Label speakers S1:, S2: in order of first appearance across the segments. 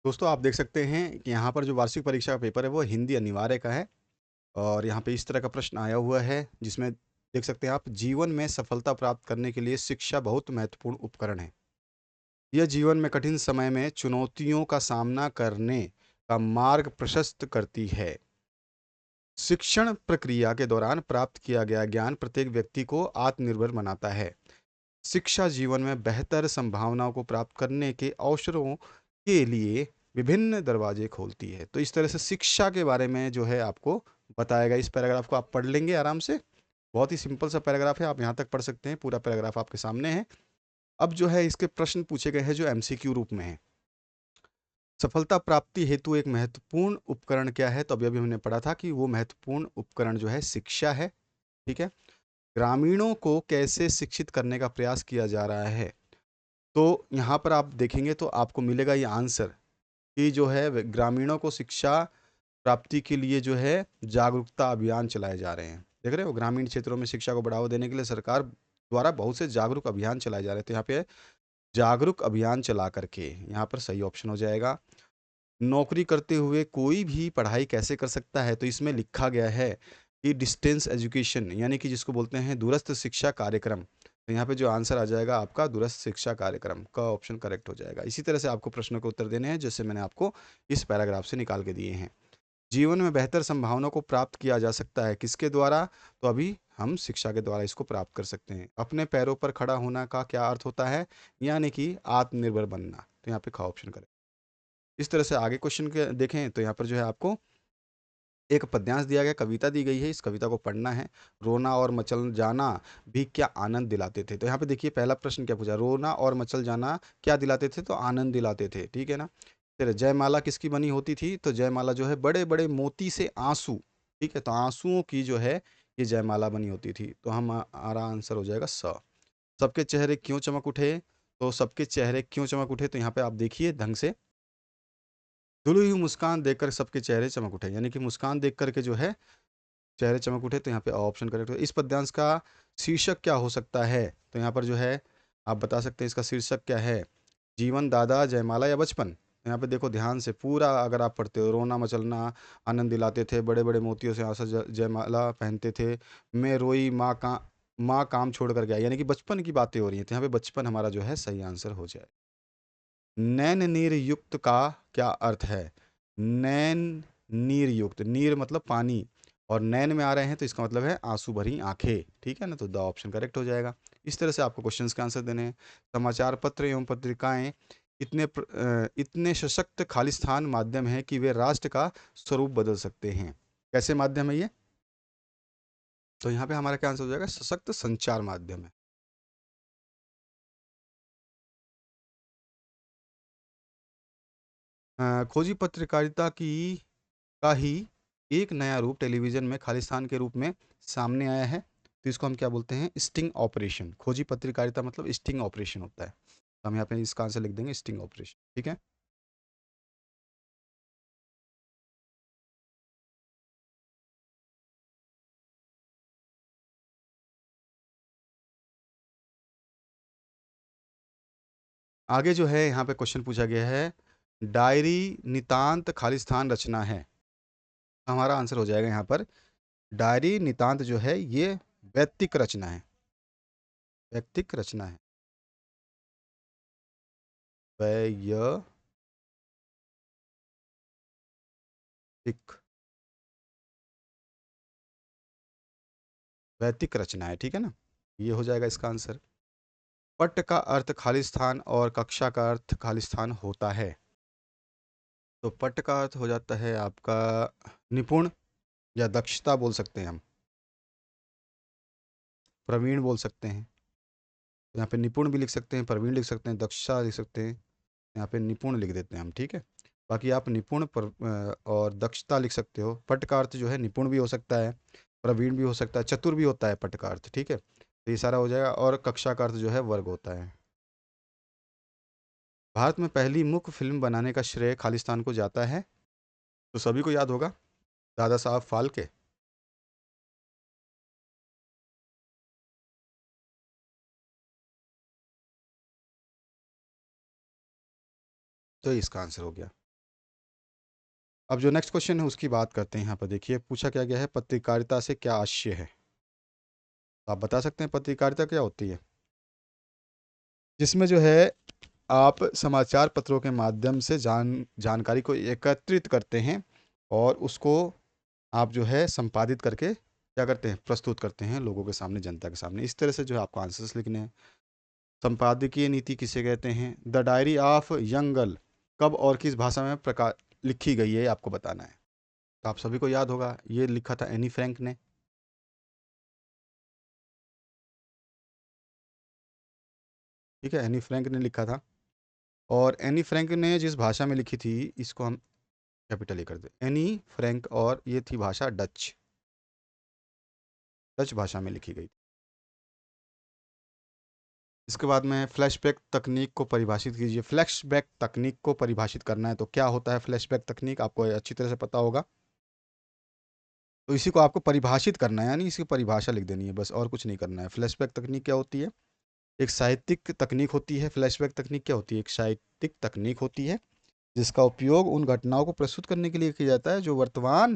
S1: दोस्तों आप देख सकते हैं कि यहाँ पर जो वार्षिक परीक्षा का पेपर है वो हिंदी अनिवार्य का है और यहाँ पे इस तरह का प्रश्न आया हुआ है जिसमें देख सकते हैं आप जीवन में सफलता प्राप्त करने के लिए शिक्षा बहुत महत्वपूर्ण उपकरण है। यह जीवन में कठिन समय में चुनौतियों का सामना करने का मार्ग प्रशस्त करती है। शिक्षण प्रक्रिया के दौरान प्राप्त किया गया ज्ञान प्रत्येक व्यक्ति को आत्मनिर्भर बनाता है। शिक्षा जीवन में बेहतर संभावनाओं को प्राप्त करने के अवसरों के लिए विभिन्न दरवाजे खोलती है। तो इस तरह से शिक्षा के बारे में जो है आपको बताया गया। इस पैराग्राफ को आप पढ़ लेंगे आराम से। बहुत ही सिंपल सा पैराग्राफ है, आप यहाँ तक पढ़ सकते हैं। पूरा पैराग्राफ आपके सामने है। अब जो है इसके प्रश्न पूछे गए हैं जो एमसीक्यू रूप में है। सफलता प्राप्ति हेतु एक महत्वपूर्ण उपकरण क्या है? तो अभी अभी हमने पढ़ा था कि वो महत्वपूर्ण उपकरण जो है शिक्षा है। ठीक है। ग्रामीणों को कैसे शिक्षित करने का प्रयास किया जा रहा है? तो यहाँ पर आप देखेंगे तो आपको मिलेगा ये आंसर कि जो है ग्रामीणों को शिक्षा प्राप्ति के लिए जो है जागरूकता अभियान चलाए जा रहे हैं। देख रहे हो, ग्रामीण क्षेत्रों में शिक्षा को बढ़ावा देने के लिए सरकार द्वारा बहुत से जागरूक अभियान चलाए जा रहे हैं। तो यहाँ पे जागरूक अभियान चला करके यहाँ पर सही ऑप्शन हो जाएगा। नौकरी करते हुए कोई भी पढ़ाई कैसे कर सकता है? तो इसमें लिखा गया है कि डिस्टेंस एजुकेशन यानी कि जिसको बोलते हैं दूरस्थ शिक्षा कार्यक्रम। तो यहाँ पे जो आंसर आ जाएगा आपका दूरस्थ शिक्षा कार्यक्रम का ऑप्शन करेक्ट हो जाएगा। इसी तरह से आपको प्रश्नों के उत्तर देने हैं जैसे मैंने आपको इस पैराग्राफ से निकाल के दिए हैं। जीवन में बेहतर संभावनाओं को प्राप्त किया जा सकता है किसके द्वारा? तो अभी हम शिक्षा के द्वारा इसको प्राप्त कर सकते हैं। अपने पैरों पर खड़ा होना का क्या अर्थ होता है? यानी कि आत्मनिर्भर बनना। तो यहाँ पे खा ऑप्शन करें। इस तरह से आगे क्वेश्चन के देखें तो यहाँ पर जो है आपको एक पद्यांश दिया गया, कविता दी गई है, इस कविता को पढ़ना है। रोना और मचल जाना भी क्या आनंद दिलाते थे? तो यहाँ पे देखिए पहला प्रश्न क्या पूछा, रोना और मचल जाना क्या दिलाते थे? तो आनंद दिलाते थे। ठीक है ना। फिर जयमाला किसकी बनी होती थी? तो जयमाला जो है बड़े बड़े मोती से आंसू, ठीक है, तो आंसुओं की जो है ये जयमाला बनी होती थी। तो हमारा आंसर हो जाएगा स। सबके चेहरे क्यों चमक उठे? तो सबके चेहरे क्यों चमक उठे? तो यहाँ पे आप देखिए ढंग से, धुली हुई मुस्कान देखकर सबके चेहरे चमक उठे, यानी कि मुस्कान देख करके जो है चेहरे चमक उठे। तो यहाँ पे ऑप्शन करेक्ट है। इस पद्यांश का शीर्षक क्या हो सकता है? तो यहाँ पर जो है आप बता सकते हैं इसका शीर्षक क्या है। जीवन, दादा, जयमाला या बचपन? तो यहाँ पे देखो ध्यान से पूरा अगर आप पढ़ते हो, रोना मचलना आनंद दिलाते थे, बड़े बड़े मोतियों से आशा जयमाला पहनते थे, मैं रोई माँ काम छोड़ कर गया, यानी कि बचपन की बातें हो रही हैं। तो यहाँ पे बचपन हमारा जो है सही आंसर हो जाए। नैन नीर युक्त का क्या अर्थ है? नैन नीर युक्त, नीर मतलब पानी, और नैन में आ रहे हैं तो इसका मतलब है आंसू भरी आंखें। ठीक है ना, तो द ऑप्शन करेक्ट हो जाएगा। इस तरह से आपको क्वेश्चंस के आंसर देने हैं। समाचार पत्र एवं पत्रिकाएं इतने सशक्त खालिस्तान माध्यम है कि वे राष्ट्र का स्वरूप बदल सकते हैं। कैसे माध्यम है ये? तो यहाँ पे हमारा क्या आंसर हो जाएगा? सशक्त संचार माध्यम है। खोजी पत्रकारिता की का ही एक नया रूप टेलीविज़न में खालिस्तान के रूप में सामने आया है। तो इसको हम क्या बोलते हैं? Sting operation. खोजी पत्रकारिता मतलब स्टिंग ऑपरेशन होता है। तो हम यहाँ पे इसका आंसर लिख देंगे स्टिंग ऑपरेशन। ठीक है। आगे जो है यहाँ पे क्वेश्चन पूछा गया है, डायरी नितांत खालिस्तान रचना है। हमारा आंसर हो जाएगा यहाँ पर, डायरी नितांत जो है ये वैयक्तिक रचना है। वैयक्तिक रचना है। वैयक्तिक वैयक्तिक रचना है। ठीक है ना। ये हो जाएगा इसका आंसर। पट का अर्थ खालिस्तान और कक्षा का अर्थ खालिस्तान होता है। तो पट का अर्थ हो जाता है आपका निपुण या दक्षता बोल सकते हैं हम, प्रवीण बोल सकते हैं। तो यहाँ पे निपुण भी लिख सकते हैं, प्रवीण लिख सकते हैं, दक्षता लिख सकते हैं। यहाँ पे निपुण लिख देते हैं हम। ठीक है। बाकी आप निपुण और दक्षता लिख सकते हो। पट का अर्थ जो है निपुण भी हो सकता है, प्रवीण भी हो सकता है, चतुर भी होता है पट का अर्थ। ठीक है। तो ये सारा हो जाएगा। और कक्षा का अर्थ जो है वर्ग होता है। भारत में पहली मुख्य फिल्म बनाने का श्रेय खालिस्तान को जाता है। तो सभी को याद होगा, दादा साहब फाल्के। तो इसका आंसर हो गया। अब जो नेक्स्ट क्वेश्चन है उसकी बात करते हैं। यहाँ पर देखिए पूछा क्या गया है, पत्रकारिता से क्या आशय है। तो आप बता सकते हैं पत्रकारिता क्या होती है। जिसमें जो है आप समाचार पत्रों के माध्यम से जानकारी को एकत्रित करते हैं और उसको आप जो है संपादित करके क्या करते हैं, प्रस्तुत करते हैं लोगों के सामने, जनता के सामने। इस तरह से जो है आपको आंसर्स लिखने हैं। संपादकीय नीति किसे कहते हैं। The diary of young girl कब और किस भाषा में प्रकाश लिखी गई है, आपको बताना है। तो आप सभी को याद होगा, ये लिखा था एनी फ्रैंक ने। ठीक है, एनी फ्रैंक ने लिखा था। और एनी फ्रैंक ने जिस भाषा में लिखी थी, इसको हम कैपिटल ए कर दे, एनी फ्रैंक, और ये थी भाषा डच, डच भाषा में लिखी गई थी। इसके बाद में फ्लैशबैक तकनीक को परिभाषित कीजिए। फ्लैशबैक तकनीक को परिभाषित करना है तो क्या होता है फ्लैशबैक तकनीक, आपको अच्छी तरह से पता होगा। तो इसी को आपको परिभाषित करना है, यानी इसकी परिभाषा लिख देनी है बस, और कुछ नहीं करना है। फ्लैशबैक तकनीक क्या होती है, एक साहित्यिक तकनीक होती है। फ्लैशबैक तकनीक क्या होती है, एक साहित्यिक तकनीक होती है जिसका उपयोग उन घटनाओं को प्रस्तुत करने के लिए किया जाता है जो वर्तमान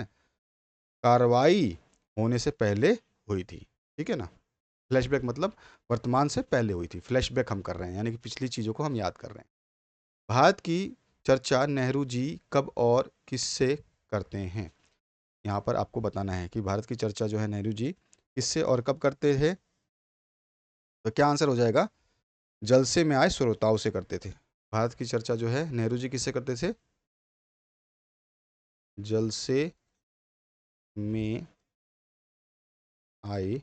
S1: कार्रवाई होने से पहले हुई थी। ठीक है ना। फ्लैशबैक मतलब वर्तमान से पहले हुई थी, फ्लैशबैक हम कर रहे हैं, यानी कि पिछली चीज़ों को हम याद कर रहे हैं। भारत की चर्चा नेहरू जी कब और किससे करते हैं। यहाँ पर आपको बताना है कि भारत की चर्चा जो है नेहरू जी किससे और कब करते थे। तो क्या आंसर हो जाएगा, जलसे में आए श्रोताओं से करते थे। भारत की चर्चा जो है नेहरू जी किससे करते थे, जलसे में आए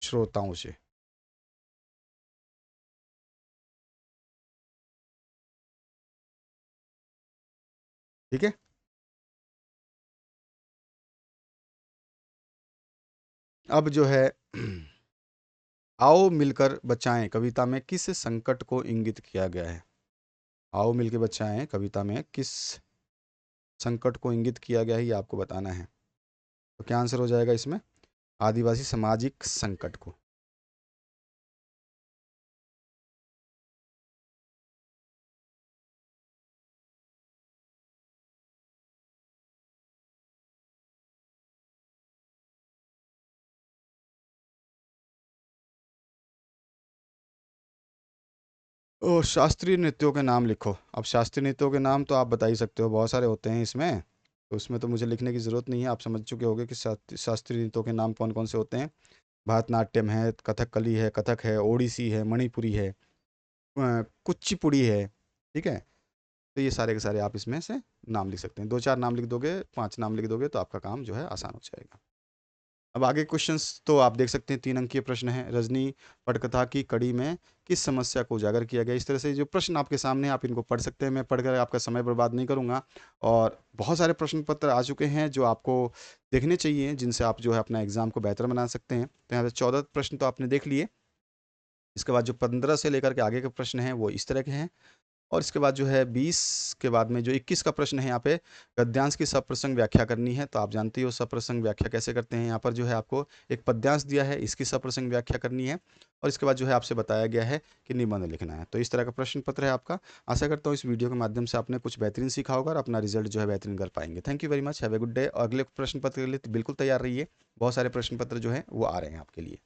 S1: श्रोताओं से। ठीक है। अब जो है आओ मिलकर बचाएं कविता में किस संकट को इंगित किया गया है। आओ मिलकर बचाएं कविता में किस संकट को इंगित किया गया है, ये आपको बताना है। तो क्या आंसर हो जाएगा इसमें, आदिवासी सामाजिक संकट को। ओ, शास्त्रीय नृत्यों के नाम लिखो। अब शास्त्रीय नृत्यों के नाम तो आप बता ही सकते हो, बहुत सारे होते हैं इसमें, तो उसमें तो मुझे लिखने की ज़रूरत नहीं है, आप समझ चुके होंगे कि शास्त्रीय नृत्यों के नाम कौन कौन से होते हैं। भरतनाट्यम है, कथकली है, कथक है, ओडिसी है, मणिपुरी है, कुचिपुड़ी है। ठीक है। तो ये सारे के सारे आप इसमें से नाम लिख सकते हैं। दो चार नाम लिख दोगे, पांच नाम लिख दोगे तो आपका काम जो है आसान हो जाएगा। अब आगे क्वेश्चंस तो आप देख सकते हैं, 3 अंकीय प्रश्न है। रजनी पटकथा की कड़ी में किस समस्या को उजागर किया गया। इस तरह से जो प्रश्न आपके सामने हैं, आप इनको पढ़ सकते हैं। मैं पढ़कर आपका समय बर्बाद नहीं करूंगा। और बहुत सारे प्रश्न पत्र आ चुके हैं जो आपको देखने चाहिए, जिनसे आप जो है अपना एग्जाम को बेहतर बना सकते हैं। तो यहाँ पे 14 प्रश्न तो आपने देख लिए। इसके बाद जो 15 से लेकर के आगे के प्रश्न हैं वो इस तरह के हैं। और इसके बाद जो है 20 के बाद में जो 21 का प्रश्न है, यहाँ पे गद्यांश की सप्रसंग व्याख्या करनी है। तो आप जानते हो सप्रसंग व्याख्या कैसे करते हैं। यहाँ पर जो है आपको एक पद्यांश दिया है, इसकी सप्रसंग व्याख्या करनी है। और इसके बाद जो है आपसे बताया गया है कि निबंध लिखना है। तो इस तरह का प्रश्न पत्र है आपका। आशा करता हूँ इस वीडियो के माध्यम से आपने कुछ बेहतरीन सीखा होगा और अपना रिजल्ट जो है बेहतरीन कर पाएंगे। Thank you very much, have a good day. अगले प्रश्न पत्र के लिए बिल्कुल तैयार रहिए, बहुत सारे प्रश्न पत्र जो हैं वो आ रहे हैं आपके लिए।